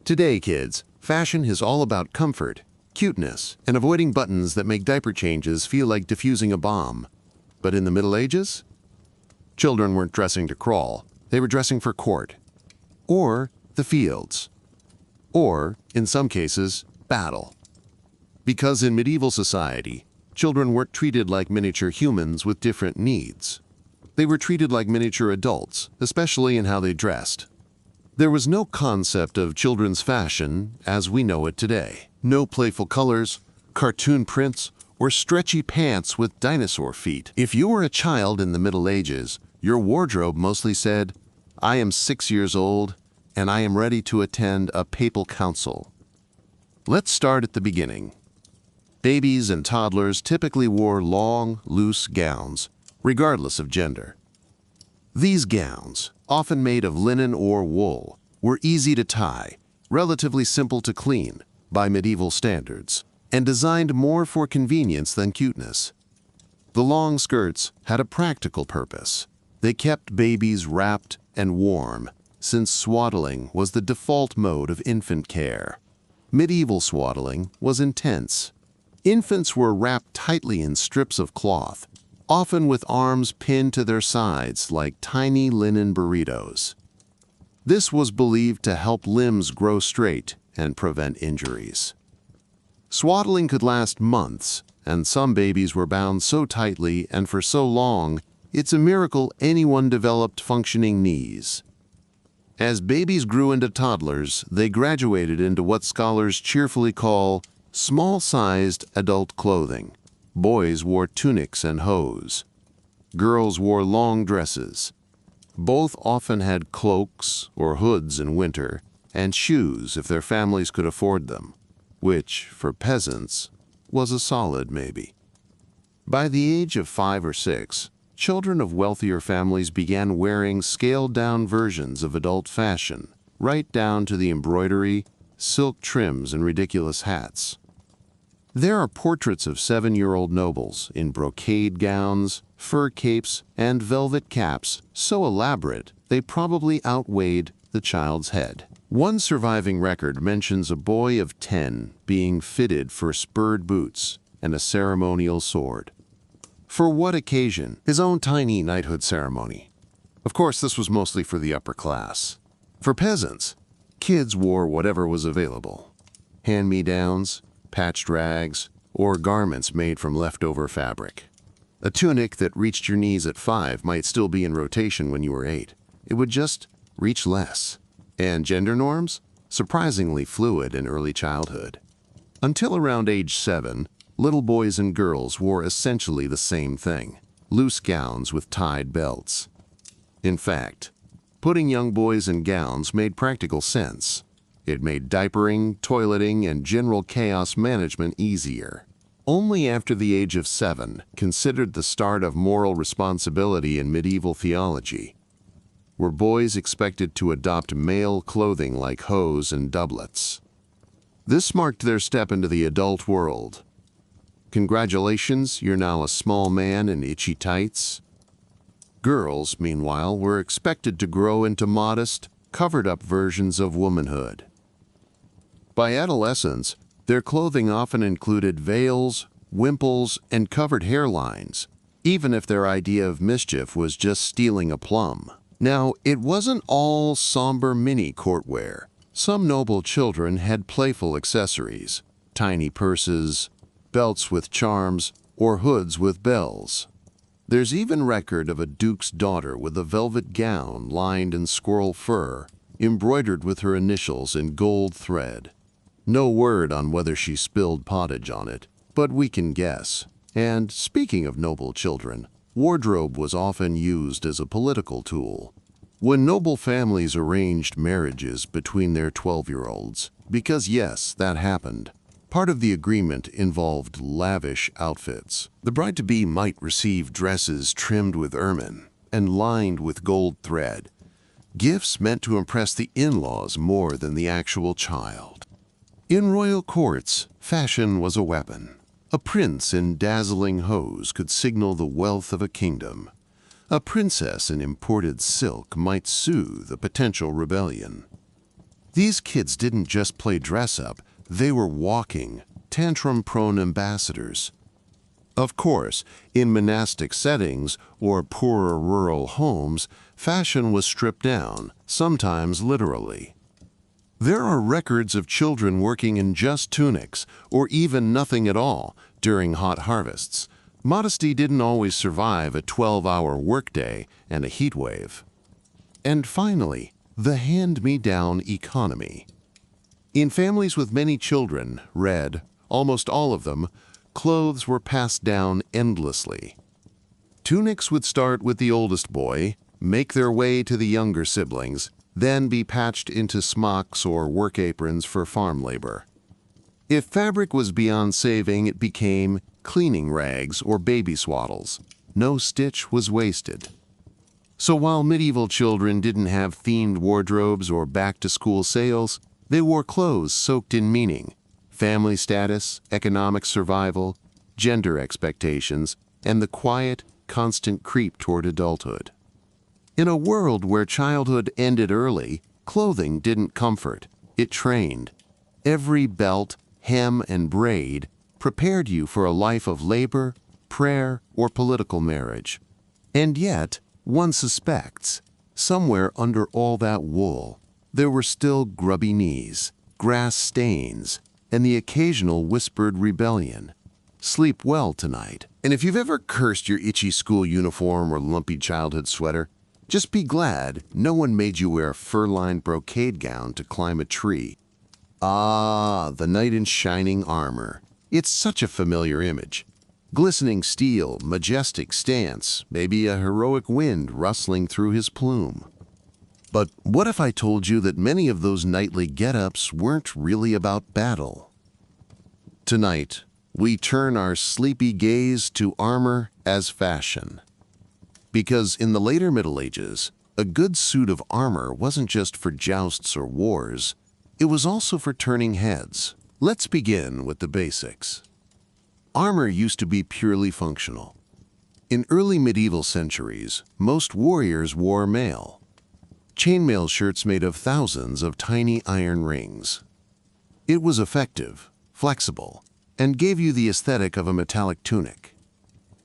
Today, kids, fashion is all about comfort, cuteness, and avoiding buttons that make diaper changes feel like defusing a bomb. But in the Middle Ages, children weren't dressing to crawl, they were dressing for court, or the fields, or, in some cases, battle. Because in medieval society, children weren't treated like miniature humans with different needs. They were treated like miniature adults, especially in how they dressed. There was no concept of children's fashion as we know it today. No playful colors, cartoon prints, or stretchy pants with dinosaur feet. If you were a child in the Middle Ages, your wardrobe mostly said, "I am 6 years old, and I am ready to attend a papal council." Let's start at the beginning. Babies and toddlers typically wore long, loose gowns, regardless of gender. These gowns, often made of linen or wool, were easy to tie, relatively simple to clean by medieval standards, and designed more for convenience than cuteness. The long skirts had a practical purpose. They kept babies wrapped and warm, since swaddling was the default mode of infant care. Medieval swaddling was intense. Infants were wrapped tightly in strips of cloth, often with arms pinned to their sides like tiny linen burritos. This was believed to help limbs grow straight and prevent injuries. Swaddling could last months, and some babies were bound so tightly and for so long, it's a miracle anyone developed functioning knees. As babies grew into toddlers, they graduated into what scholars cheerfully call small-sized adult clothing. Boys wore tunics and hose. Girls wore long dresses. Both often had cloaks or hoods in winter, and shoes if their families could afford them, which, for peasants, was a solid maybe. By the age of 5 or 6, children of wealthier families began wearing scaled-down versions of adult fashion, right down to the embroidery, silk trims, and ridiculous hats. There are portraits of 7-year-old nobles in brocade gowns, fur capes, and velvet caps so elaborate they probably outweighed the child's head. One surviving record mentions a boy of 10 being fitted for spurred boots and a ceremonial sword. For what occasion? His own tiny knighthood ceremony. Of course, this was mostly for the upper class. For peasants, kids wore whatever was available. Hand-me-downs, patched rags, or garments made from leftover fabric. A tunic that reached your knees at 5 might still be in rotation when you were 8. It would just reach less. And gender norms? Surprisingly fluid in early childhood. Until around age 7, little boys and girls wore essentially the same thing, loose gowns with tied belts. In fact, putting young boys in gowns made practical sense. It made diapering, toileting, and general chaos management easier. Only after the age of 7, considered the start of moral responsibility in medieval theology, were boys expected to adopt male clothing like hose and doublets. This marked their step into the adult world. Congratulations, you're now a small man in itchy tights. Girls, meanwhile, were expected to grow into modest, covered-up versions of womanhood. By adolescence, their clothing often included veils, wimples, and covered hairlines, even if their idea of mischief was just stealing a plum. Now, it wasn't all somber mini courtwear. Some noble children had playful accessories, tiny purses, belts with charms, or hoods with bells. There's even record of a duke's daughter with a velvet gown lined in squirrel fur, embroidered with her initials in gold thread. No word on whether she spilled pottage on it, but we can guess. And speaking of noble children, wardrobe was often used as a political tool. When noble families arranged marriages between their 12-year-olds, because yes, that happened, part of the agreement involved lavish outfits. The bride-to-be might receive dresses trimmed with ermine and lined with gold thread, gifts meant to impress the in-laws more than the actual child. In royal courts, fashion was a weapon. A prince in dazzling hose could signal the wealth of a kingdom. A princess in imported silk might soothe a potential rebellion. These kids didn't just play dress-up, they were walking, tantrum-prone ambassadors. Of course, in monastic settings or poorer rural homes, fashion was stripped down, sometimes literally. There are records of children working in just tunics, or even nothing at all, during hot harvests. Modesty didn't always survive a 12-hour workday and a heat wave. And finally, the hand-me-down economy. In families with many children, almost all of them, clothes were passed down endlessly. Tunics would start with the oldest boy, make their way to the younger siblings, then be patched into smocks or work aprons for farm labor. If fabric was beyond saving, it became cleaning rags or baby swaddles. No stitch was wasted. So while medieval children didn't have themed wardrobes or back-to-school sales, they wore clothes soaked in meaning, family status, economic survival, gender expectations, and the quiet, constant creep toward adulthood. In a world where childhood ended early, clothing didn't comfort, it trained. Every belt, hem, and braid prepared you for a life of labor, prayer, or political marriage. And yet, one suspects, somewhere under all that wool, there were still grubby knees, grass stains, and the occasional whispered rebellion. Sleep well tonight. And if you've ever cursed your itchy school uniform or lumpy childhood sweater, just be glad no one made you wear a fur-lined brocade gown to climb a tree. Ah, the knight in shining armor. It's such a familiar image. Glistening steel, majestic stance, maybe a heroic wind rustling through his plume. But what if I told you that many of those knightly get-ups weren't really about battle? Tonight, we turn our sleepy gaze to armor as fashion. Because in the later Middle Ages, a good suit of armor wasn't just for jousts or wars, it was also for turning heads. Let's begin with the basics. Armor used to be purely functional. In early medieval centuries, most warriors wore mail. chainmail shirts made of thousands of tiny iron rings. It was effective, flexible, and gave you the aesthetic of a metallic tunic.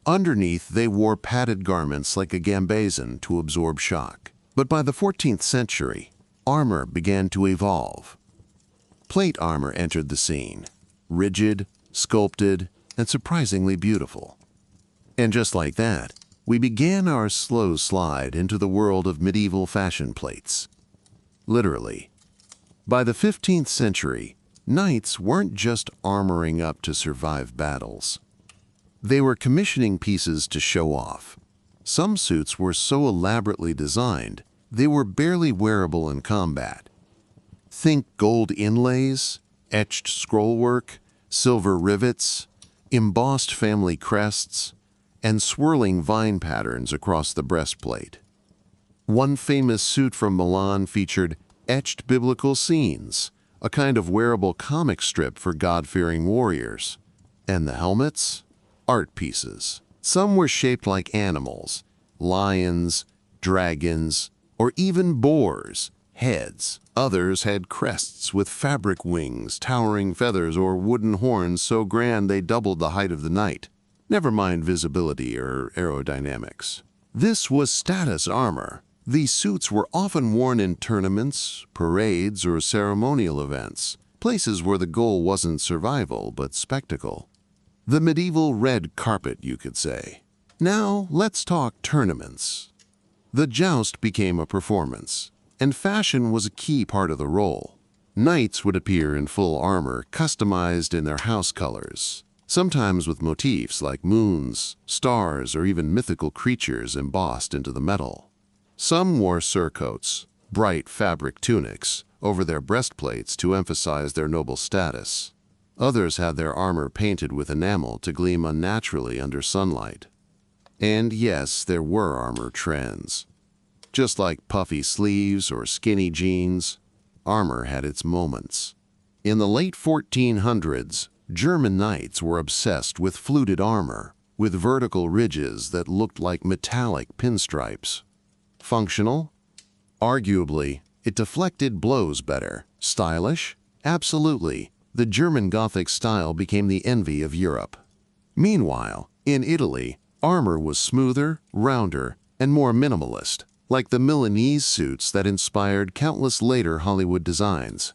Underneath, they wore padded garments like a gambazon to absorb shock. But by the 14th century, armor began to evolve. Plate armor entered the scene, rigid, sculpted, and surprisingly beautiful. And just like that, we began our slow slide into the world of medieval fashion plates. Literally. By the 15th century, knights weren't just armoring up to survive battles. They were commissioning pieces to show off. Some suits were so elaborately designed, they were barely wearable in combat. Think gold inlays, etched scrollwork, silver rivets, embossed family crests, and swirling vine patterns across the breastplate. One famous suit from Milan featured etched biblical scenes, a kind of wearable comic strip for God-fearing warriors. And the helmets? Art pieces. Some were shaped like animals, lions, dragons, or even boars' heads. Others had crests with fabric wings, towering feathers, or wooden horns so grand they doubled the height of the knight. Never mind visibility or aerodynamics. This was status armor. These suits were often worn in tournaments, parades, or ceremonial events, places where the goal wasn't survival but spectacle. The medieval red carpet, you could say. Now, let's talk tournaments. The joust became a performance, and fashion was a key part of the role. Knights would appear in full armor, customized in their house colors, sometimes with motifs like moons, stars, or even mythical creatures embossed into the metal. Some wore surcoats, bright fabric tunics, over their breastplates to emphasize their noble status. Others had their armor painted with enamel to gleam unnaturally under sunlight. And yes, there were armor trends. Just like puffy sleeves or skinny jeans, armor had its moments. In the late 1400s, German knights were obsessed with fluted armor, with vertical ridges that looked like metallic pinstripes. Functional? Arguably, it deflected blows better. Stylish? Absolutely. The German Gothic style became the envy of Europe. Meanwhile, in Italy, armor was smoother, rounder, and more minimalist, like the Milanese suits that inspired countless later Hollywood designs.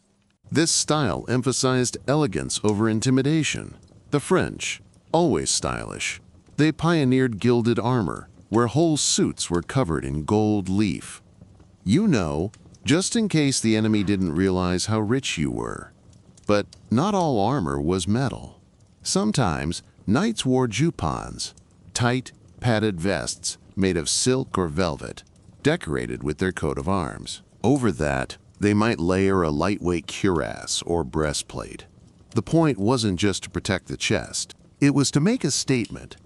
This style emphasized elegance over intimidation. The French, always stylish, they pioneered gilded armor, where whole suits were covered in gold leaf. You know, just in case the enemy didn't realize how rich you were. But not all armor was metal. Sometimes, knights wore jupons, tight, padded vests made of silk or velvet, decorated with their coat of arms. Over that, they might layer a lightweight cuirass or breastplate. The point wasn't just to protect the chest. It was to make a statement.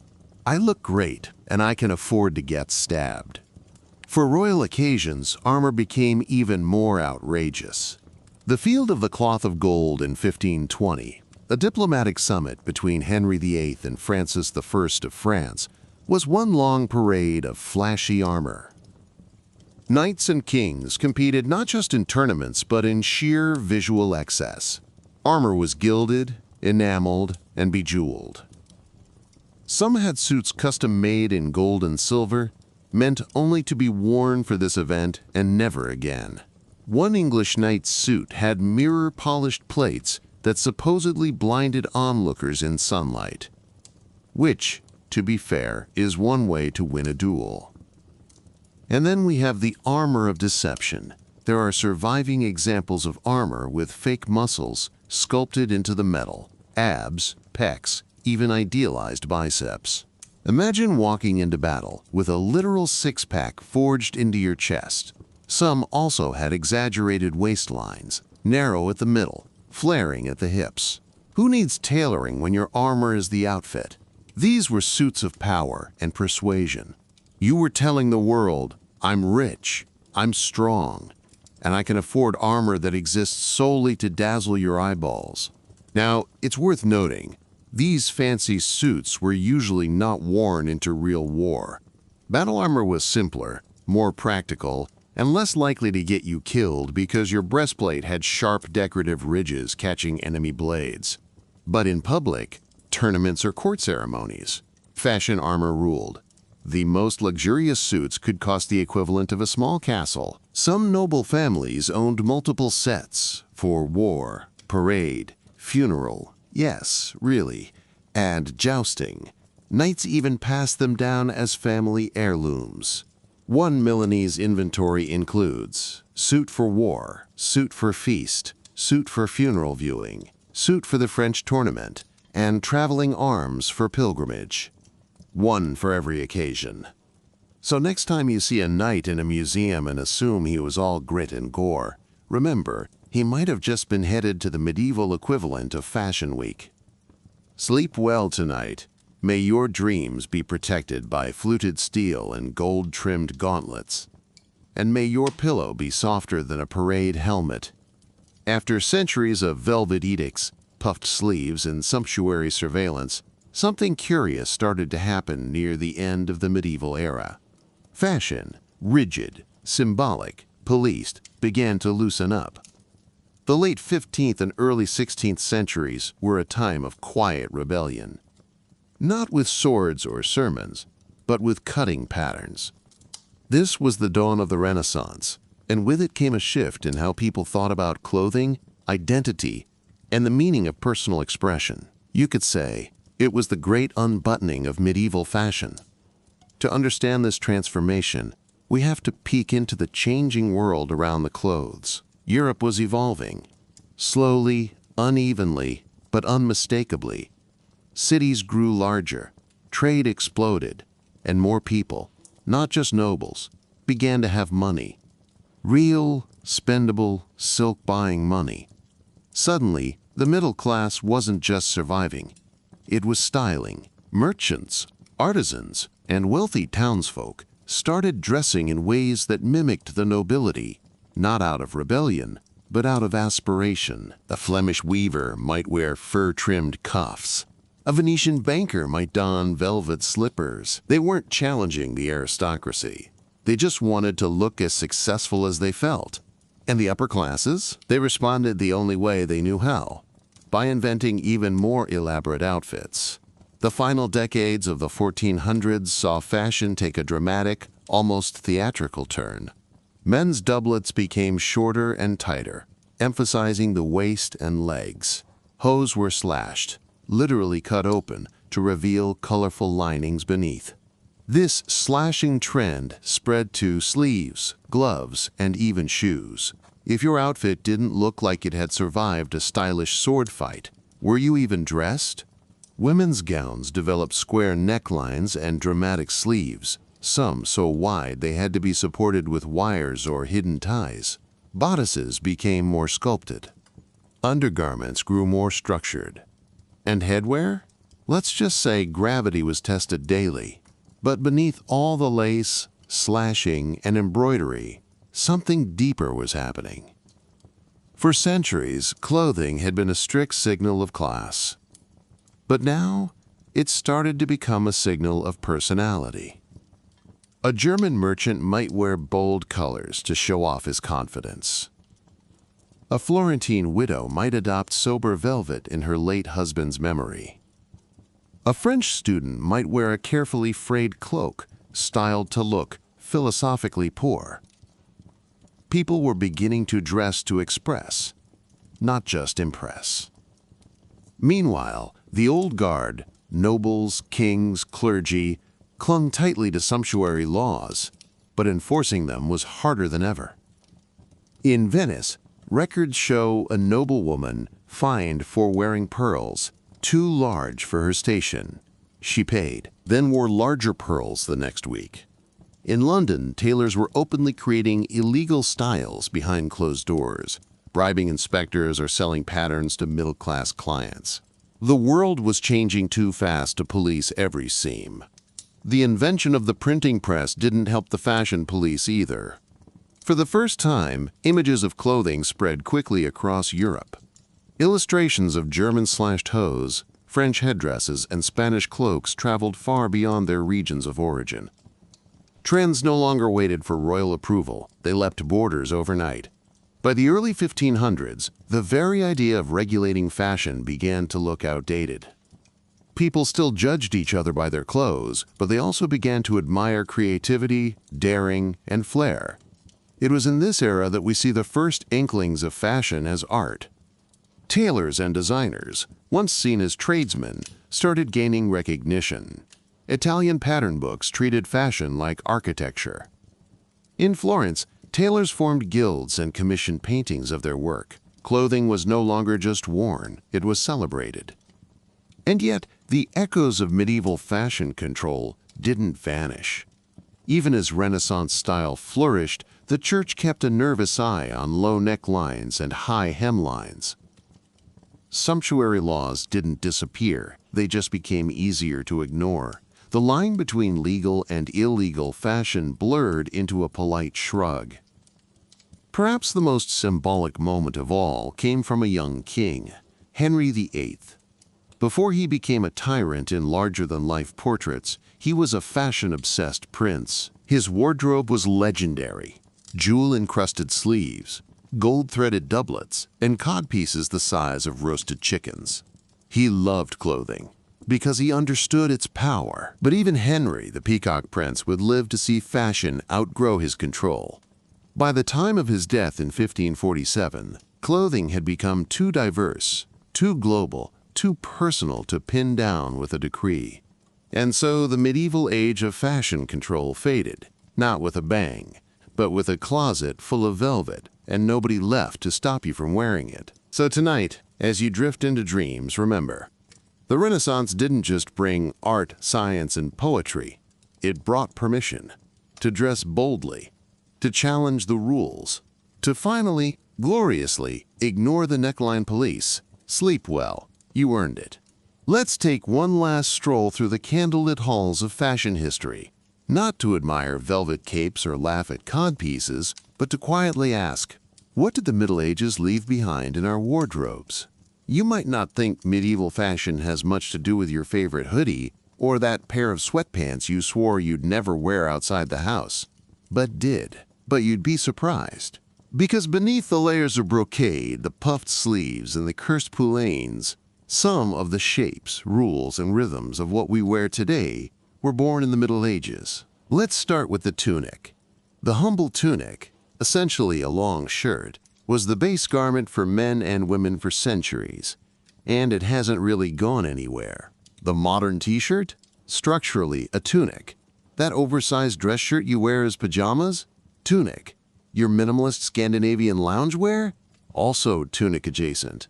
I look great, and I can afford to get stabbed. For royal occasions, armor became even more outrageous. The Field of the Cloth of Gold in 1520, a diplomatic summit between Henry VIII and Francis I of France, was one long parade of flashy armor. Knights and kings competed not just in tournaments but in sheer visual excess. Armor was gilded, enameled, and bejeweled. Some had suits custom made in gold and silver, meant only to be worn for this event and never again. One English knight's suit had mirror-polished plates that supposedly blinded onlookers in sunlight, which, to be fair, is one way to win a duel. And then we have the armor of deception. There are surviving examples of armor with fake muscles sculpted into the metal, abs, pecs, even idealized biceps. Imagine walking into battle with a literal six-pack forged into your chest. Some also had exaggerated waistlines, narrow at the middle, flaring at the hips. Who needs tailoring when your armor is the outfit? These were suits of power and persuasion. You were telling the world, I'm rich, I'm strong, and I can afford armor that exists solely to dazzle your eyeballs. Now, it's worth noting, these fancy suits were usually not worn into real war. Battle armor was simpler, more practical, and less likely to get you killed because your breastplate had sharp decorative ridges catching enemy blades. But in public, tournaments or court ceremonies, fashion armor ruled. The most luxurious suits could cost the equivalent of a small castle. Some noble families owned multiple sets for war, parade, funeral, yes, really, and jousting. Knights even passed them down as family heirlooms. One Milanese inventory includes suit for war, suit for feast, suit for funeral viewing, suit for the French tournament, and traveling arms for pilgrimage. One for every occasion. So next time you see a knight in a museum and assume he was all grit and gore, remember, he might have just been headed to the medieval equivalent of Fashion Week. Sleep well tonight. May your dreams be protected by fluted steel and gold-trimmed gauntlets. And may your pillow be softer than a parade helmet. After centuries of velvet edicts, puffed sleeves, and sumptuary surveillance, something curious started to happen near the end of the medieval era. Fashion, rigid, symbolic, policed, began to loosen up. The late 15th and early 16th centuries were a time of quiet rebellion. Not with swords or sermons, but with cutting patterns. This was the dawn of the Renaissance, and with it came a shift in how people thought about clothing, identity, and the meaning of personal expression. You could say it was the great unbuttoning of medieval fashion. To understand this transformation, we have to peek into the changing world around the clothes. Europe was evolving. Slowly, unevenly, but unmistakably. Cities grew larger, trade exploded, and more people, not just nobles, began to have money. Real, spendable, silk-buying money. Suddenly, the middle class wasn't just surviving. It was styling. Merchants, artisans, and wealthy townsfolk started dressing in ways that mimicked the nobility, not out of rebellion, but out of aspiration. A Flemish weaver might wear fur-trimmed cuffs. A Venetian banker might don velvet slippers. They weren't challenging the aristocracy. They just wanted to look as successful as they felt. And the upper classes? They responded the only way they knew how, by inventing even more elaborate outfits. The final decades of the 1400s saw fashion take a dramatic, almost theatrical turn. Men's doublets became shorter and tighter, emphasizing the waist and legs. Hose were slashed, literally cut open, to reveal colorful linings beneath. This slashing trend spread to sleeves, gloves, and even shoes. If your outfit didn't look like it had survived a stylish sword fight, were you even dressed? Women's gowns developed square necklines and dramatic sleeves, some so wide they had to be supported with wires or hidden ties. Bodices became more sculpted. Undergarments grew more structured. And headwear? Let's just say gravity was tested daily. But beneath all the lace, slashing, and embroidery, something deeper was happening. For centuries, clothing had been a strict signal of class. But now, it started to become a signal of personality. A German merchant might wear bold colors to show off his confidence. A Florentine widow might adopt sober velvet in her late husband's memory. A French student might wear a carefully frayed cloak, styled to look philosophically poor. People were beginning to dress to express, not just impress. Meanwhile, the old guard, nobles, kings, clergy, clung tightly to sumptuary laws, but enforcing them was harder than ever. In Venice, records show a noblewoman fined for wearing pearls too large for her station. She paid, then wore larger pearls the next week. In London, tailors were openly creating illegal styles behind closed doors, bribing inspectors or selling patterns to middle-class clients. The world was changing too fast to police every seam. The invention of the printing press didn't help the fashion police either. For the first time, images of clothing spread quickly across Europe. Illustrations of German slashed hose, French headdresses, and Spanish cloaks traveled far beyond their regions of origin. Trends no longer waited for royal approval, they leapt borders overnight. By the early 1500s, the very idea of regulating fashion began to look outdated. People still judged each other by their clothes, but they also began to admire creativity, daring, and flair. It was in this era that we see the first inklings of fashion as art. Tailors and designers, once seen as tradesmen, started gaining recognition. Italian pattern books treated fashion like architecture. In Florence, tailors formed guilds and commissioned paintings of their work. Clothing was no longer just worn, it was celebrated. And yet, the echoes of medieval fashion control didn't vanish. Even as Renaissance style flourished, the church kept a nervous eye on low necklines and high hemlines. Sumptuary laws didn't disappear, they just became easier to ignore. The line between legal and illegal fashion blurred into a polite shrug. Perhaps the most symbolic moment of all came from a young king, Henry VIII. Before he became a tyrant in larger-than-life portraits, he was a fashion-obsessed prince. His wardrobe was legendary: jewel-encrusted sleeves, gold-threaded doublets, and codpieces the size of roasted chickens. He loved clothing because he understood its power. But even Henry, the Peacock Prince, would live to see fashion outgrow his control. By the time of his death in 1547, clothing had become too diverse, too global, too personal to pin down with a decree. And so the medieval age of fashion control faded, not with a bang, but with a closet full of velvet and nobody left to stop you from wearing it. So tonight, as you drift into dreams, remember, the Renaissance didn't just bring art, science, and poetry. It brought permission to dress boldly, to challenge the rules, to finally, gloriously, ignore the neckline police. Sleep well. You earned it. Let's take one last stroll through the candlelit halls of fashion history, not to admire velvet capes or laugh at codpieces, but to quietly ask, what did the Middle Ages leave behind in our wardrobes? You might not think medieval fashion has much to do with your favorite hoodie or that pair of sweatpants you swore you'd never wear outside the house, but did. But you'd be surprised. Because beneath the layers of brocade, the puffed sleeves, and the cursed poulaines, some of the shapes, rules, and rhythms of what we wear today were born in the Middle Ages. Let's start with the tunic. The humble tunic, essentially a long shirt, was the base garment for men and women for centuries, and it hasn't really gone anywhere. The modern t-shirt? Structurally a tunic. That oversized dress shirt you wear as pajamas? Tunic. Your minimalist Scandinavian loungewear? Also tunic adjacent.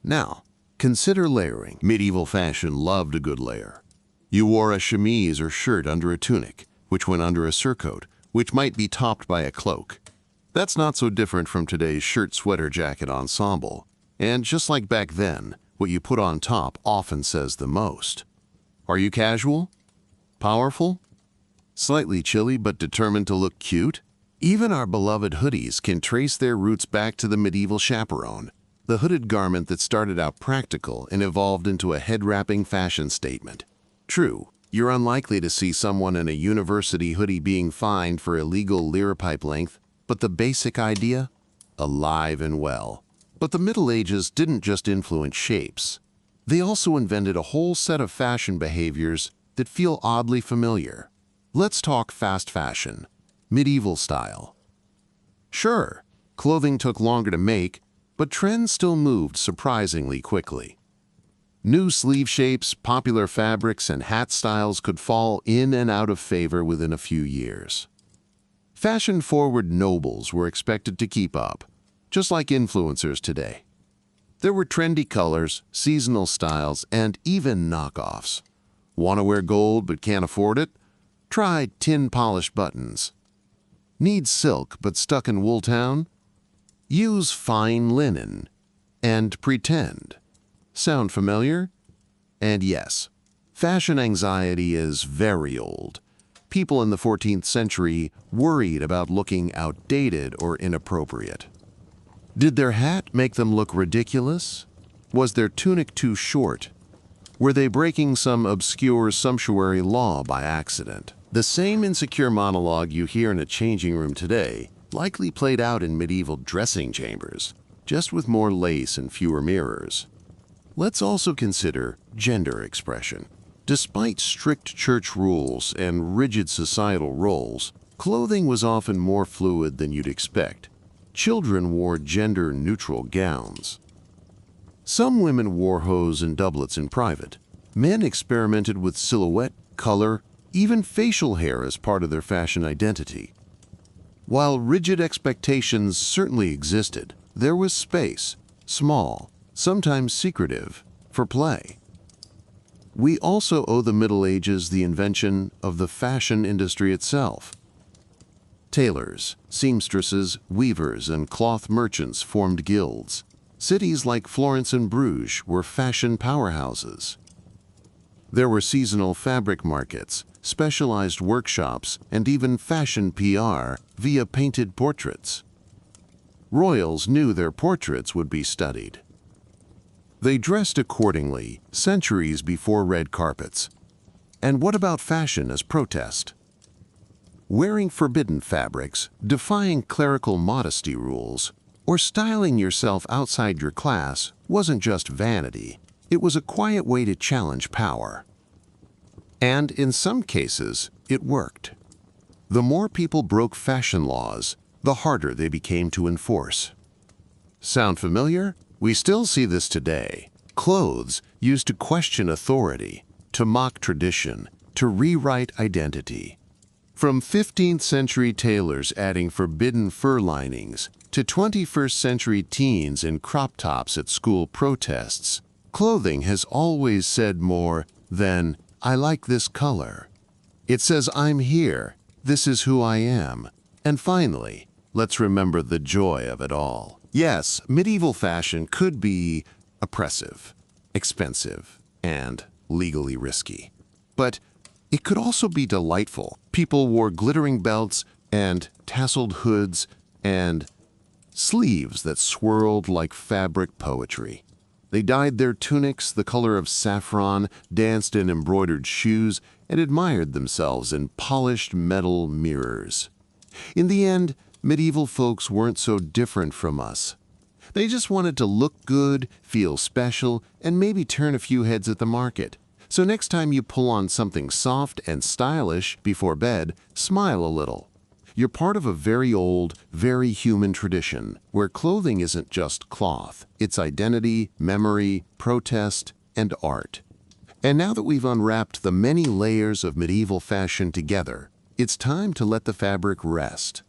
Now, consider layering. Medieval fashion loved a good layer. You wore a chemise or shirt under a tunic, which went under a surcoat, which might be topped by a cloak. That's not so different from today's shirt-sweater-jacket ensemble. And just like back then, what you put on top often says the most. Are you casual? Powerful? Slightly chilly but determined to look cute? Even our beloved hoodies can trace their roots back to the medieval chaperone, the hooded garment that started out practical and evolved into a head-wrapping fashion statement. True, you're unlikely to see someone in a university hoodie being fined for illegal liripipe length, but the basic idea? Alive and well. But the Middle Ages didn't just influence shapes. They also invented a whole set of fashion behaviors that feel oddly familiar. Let's talk fast fashion, medieval style. Sure, clothing took longer to make, but trends still moved surprisingly quickly. New sleeve shapes, popular fabrics, and hat styles could fall in and out of favor within a few years. Fashion-forward nobles were expected to keep up, just like influencers today. There were trendy colors, seasonal styles, and even knockoffs. Want to wear gold but can't afford it? Try tin-polished buttons. Need silk but stuck in Wool Town? Use fine linen. And pretend. Sound familiar? And yes, fashion anxiety is very old. People in the 14th century worried about looking outdated or inappropriate. Did their hat make them look ridiculous? Was their tunic too short? Were they breaking some obscure sumptuary law by accident? The same insecure monologue you hear in a changing room today likely played out in medieval dressing chambers, just with more lace and fewer mirrors. Let's also consider gender expression. Despite strict church rules and rigid societal roles, clothing was often more fluid than you'd expect. Children wore gender-neutral gowns. Some women wore hose and doublets in private. Men experimented with silhouette, color, even facial hair as part of their fashion identity. While rigid expectations certainly existed, there was space, small, sometimes secretive, for play. We also owe the Middle Ages the invention of the fashion industry itself. Tailors, seamstresses, weavers, and cloth merchants formed guilds. Cities like Florence and Bruges were fashion powerhouses. There were seasonal fabric markets, specialized workshops, and even fashion PR via painted portraits. Royals knew their portraits would be studied. They dressed accordingly centuries before red carpets. And what about fashion as protest? Wearing forbidden fabrics, defying clerical modesty rules, or styling yourself outside your class wasn't just vanity, it was a quiet way to challenge power. And in some cases, it worked. The more people broke fashion laws, the harder they became to enforce. Sound familiar? We still see this today. Clothes used to question authority, to mock tradition, to rewrite identity. From 15th century tailors adding forbidden fur linings to 21st century teens in crop tops at school protests, clothing has always said more than, "I like this color." It says, "I'm here, this is who I am." And finally, let's remember the joy of it all. Yes, medieval fashion could be oppressive, expensive, and legally risky. But it could also be delightful. People wore glittering belts and tasseled hoods and sleeves that swirled like fabric poetry. They dyed their tunics the color of saffron, danced in embroidered shoes, and admired themselves in polished metal mirrors. In the end, medieval folks weren't so different from us. They just wanted to look good, feel special, and maybe turn a few heads at the market. So next time you pull on something soft and stylish before bed, smile a little. You're part of a very old, very human tradition where clothing isn't just cloth. It's identity, memory, protest, and art. And now that we've unwrapped the many layers of medieval fashion together, it's time to let the fabric rest.